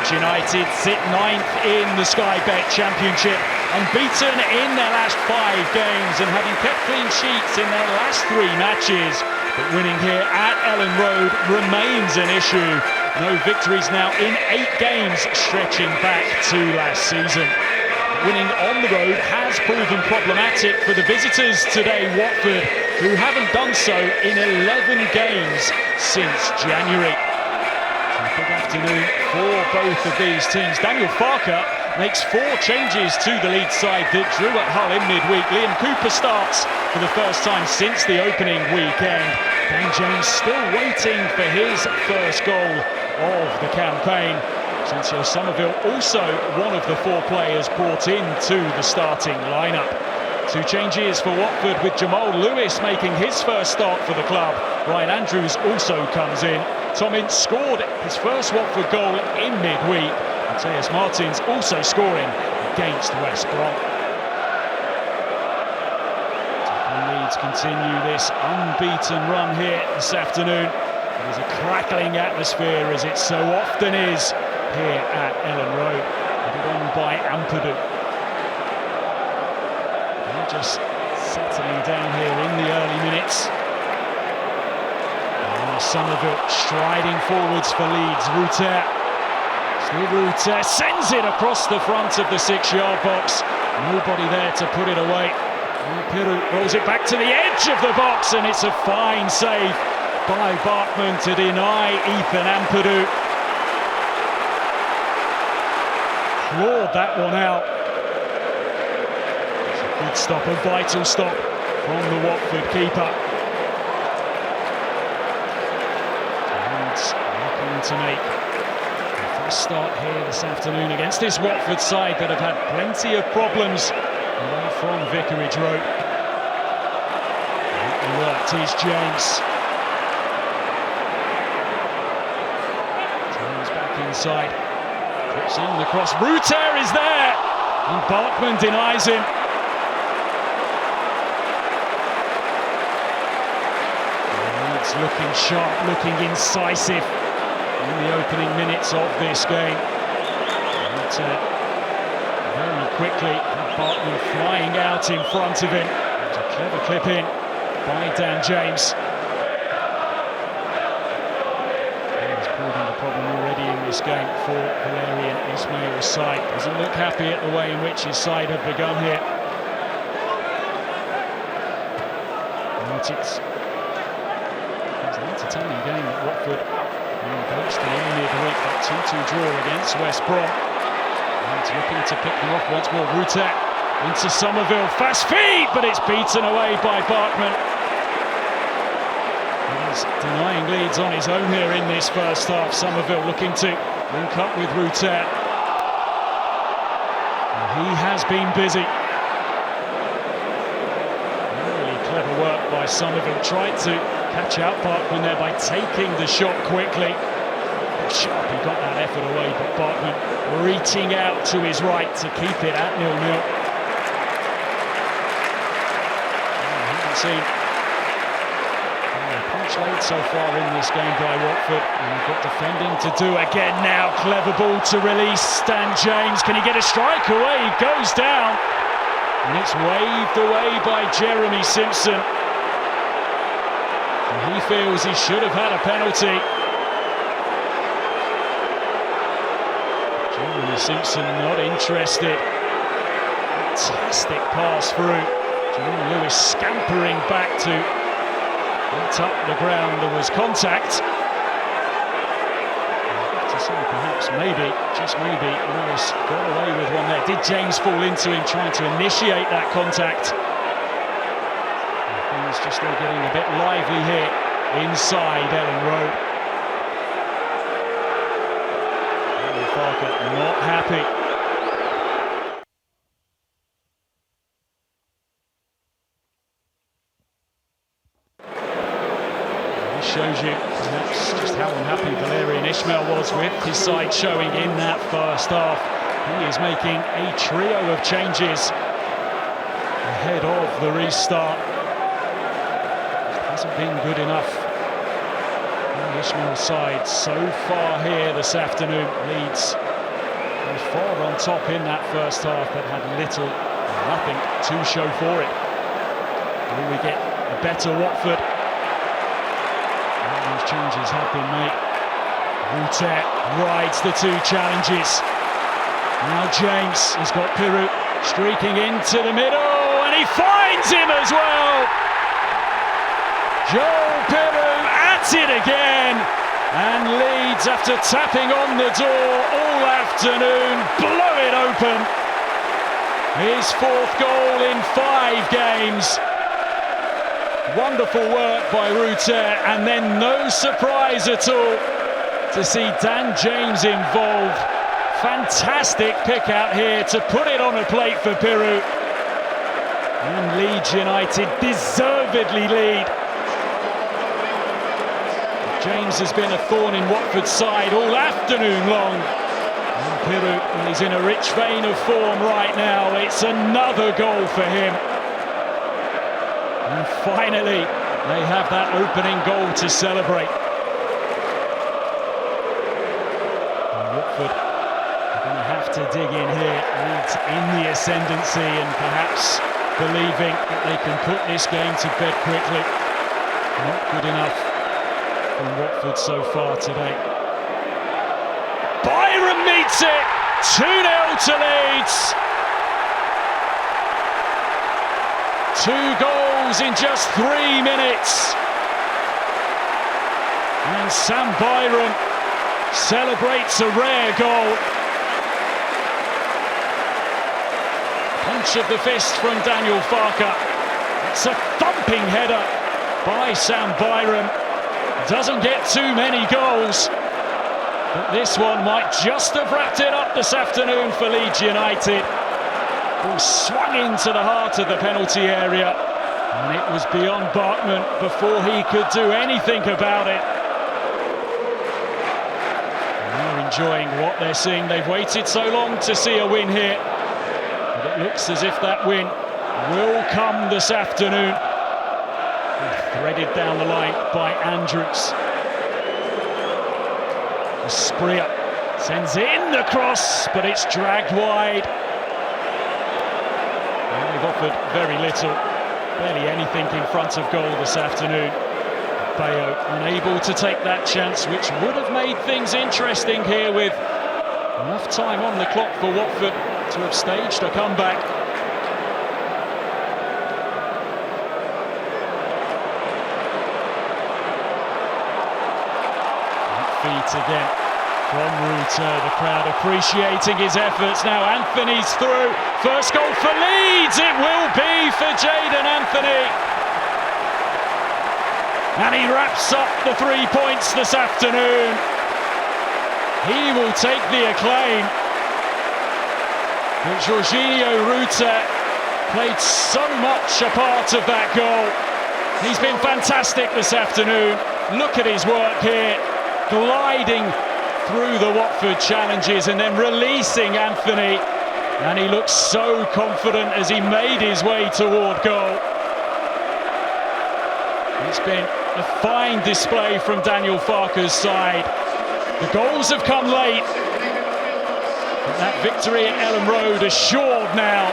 Leeds United sit 9th in the Sky Bet Championship, unbeaten in their last 5 games and having kept clean sheets in their last 3 matches. But winning here at Ellen Road remains an issue. No victories now in 8 games, stretching back to last season. Winning on the road has proven problematic for the visitors today, Watford, who haven't done so in 11 games since January. Big afternoon for both of these teams. Daniel Farker makes 4 changes to the Leeds side that drew at Hull in midweek. Liam Cooper starts for the first time since the opening weekend. Dan James still waiting for his first goal of the campaign. Sancio Somerville also one of the 4 players brought into the starting lineup. 2 changes for Watford, with Jamal Lewis making his first start for the club. Ryan Andrews also comes in. Tom Ince scored his first Watford goal in midweek. Mateus Martins also scoring against West Brom. Leeds continue this unbeaten run here this afternoon. There's a crackling atmosphere, as it so often is here at Ellen Road. Headed on by Ampadu. They're just settling down here in the early minutes. Somerville striding forwards for Leeds. Ruter. Ruter sends it across the front of the 6-yard box. Nobody there to put it away. Piru rolls it back to the edge of the box, and it's a fine save by Bartman to deny Ethan Ampadu. Clawed that one out. It's a good stop, a vital stop from the Watford keeper. Looking to make the first start here this afternoon against this Watford side that have had plenty of problems away from Vicarage Road. It worked, here's James. Turns back inside, puts in the cross. Ruter is there, and Bartman denies him. Looking sharp, looking incisive in the opening minutes of this game. And, very quickly, Bartman flying out in front of him. It was a clever clip in by Dan James. He's proving the problem already in this game for Valerian Ismail's side. Doesn't look happy at the way in which his side have begun here. It's an entertaining game at Watford. Boasting in midweek, that 2-2 draw against West Brom. And looking to pick them off once more. Ruter into Somerville, fast feet, but it's beaten away by Bartman. He's denying Leeds on his own here in this first half. Somerville looking to link up with Ruter. And he has been busy. Really clever work by Somerville. Tried to catch out Bartman there by taking the shot quickly. Sharp, he got that effort away, but Bartman reaching out to his right to keep it at 0-0. I haven't seen a punch laid so far in this game by Watford, and we've got defending to do again now. Clever ball to release Dan James. Can he get a strike away? He goes down, and it's waved away by Jeremy Simpson. He feels he should have had a penalty. Jeremy Simpson not interested. Fantastic pass through. Jamal Lewis scampering back to hit up the ground. There was contact. To say perhaps, maybe, just maybe, Lewis got away with one there. Did James fall into him trying to initiate that contact? Things just all getting a bit lively here inside Ellen Road. Parker not happy. This shows you perhaps just how unhappy Valerian Ismail was with his side showing in that first half. He is making a trio of changes ahead of the restart. Hasn't been good enough on Ismail's side so far here this afternoon. Leeds was far on top in that first half, but had little or nothing to show for it. Will we get a better Watford? All these changes have been made. Router rides the two challenges. Now James has got Pirou streaking into the middle, and he finds him as well. Joel Pirou at it again, and Leeds, after tapping on the door all afternoon, blow it open. His fourth goal in 5 games. Wonderful work by Router, and then no surprise at all to see Dan James involved. Fantastic pick out here to put it on a plate for Pirou. And Leeds United deservedly lead. James has been a thorn in Watford's side all afternoon long. And Pirou is in a rich vein of form right now. It's another goal for him. And finally, they have that opening goal to celebrate. And Watford are going to have to dig in here. Leeds in the ascendancy, and perhaps believing that they can put this game to bed quickly. Not good enough from Watford so far today. Byram meets it! 2-0 to Leeds! 2 goals in just 3 minutes. And Sam Byram celebrates a rare goal. Punch of the fist from Daniel Farke. It's a thumping header by Sam Byram. Doesn't get too many goals, but this one might just have wrapped it up this afternoon for Leeds United. Ball swung into the heart of the penalty area, and it was beyond Barkman before he could do anything about it. And they're enjoying what they're seeing. They've waited so long to see a win here, but it looks as if that win will come this afternoon. Threaded down the line by Andrews. Spria sends in the cross, but it's dragged wide. Well, they've offered very little, barely anything in front of goal this afternoon. Bayo unable to take that chance, which would have made things interesting here with enough time on the clock for Watford to have staged a comeback. Feet again from Router, the crowd appreciating his efforts. Now Anthony's through. First goal for Leeds, it will be for Jadon Anthony. And he wraps up the 3 points this afternoon. He will take the acclaim. But Jorginho Router played so much a part of that goal. He's been fantastic this afternoon. Look at his work here, gliding through the Watford challenges and then releasing Anthony, and he looks so confident as he made his way toward goal. It's been a fine display from Daniel Farke's side. The goals have come late, but that victory at Ellen Road assured now,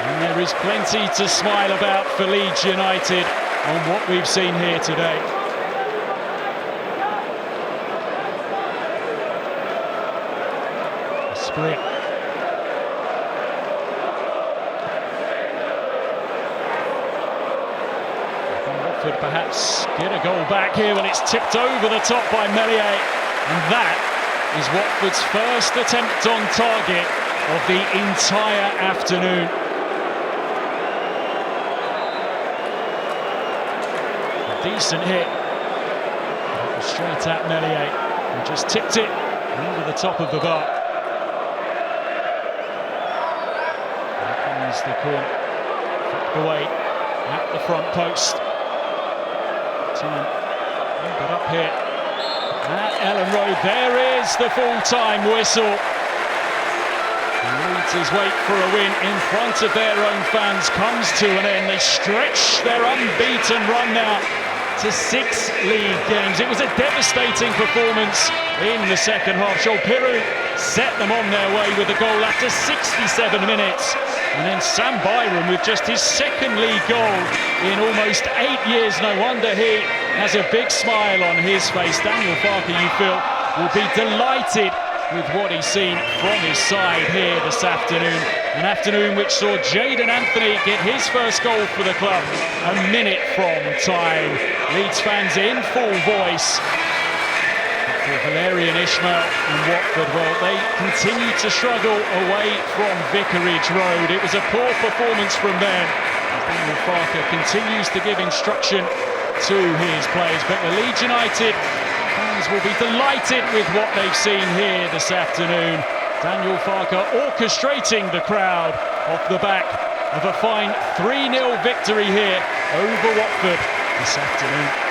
and there is plenty to smile about for Leeds United on what we've seen here today. Split. Watford perhaps get a goal back here when it's tipped over the top by Meslier, and that is Watford's first attempt on target of the entire afternoon. A decent hit, straight at Meslier, who just tipped it over the top of the bar. The corner, flicked away at the front post. Time, but up here at Ellen Road, there is the full-time whistle. Leeds' wait for a win in front of their own fans comes to an end. They stretch their unbeaten run now to 6 league games. It was a devastating performance in the second half. Piru set them on their way with a goal after 67 minutes. And then Sam Byram with just his second league goal in almost 8 years. No wonder he has a big smile on his face. Daniel Farke, you feel, will be delighted with what he's seen from his side here this afternoon. An afternoon which saw Jadon Anthony get his first goal for the club a minute from time. Leeds fans in full voice. For Valerian Ismail and Watford, well, they continue to struggle away from Vicarage Road. It was a poor performance from them. Daniel Farke continues to give instruction to his players, but the Leeds United fans will be delighted with what they've seen here this afternoon. Daniel Farke orchestrating the crowd off the back of a fine 3-0 victory here over Watford this afternoon.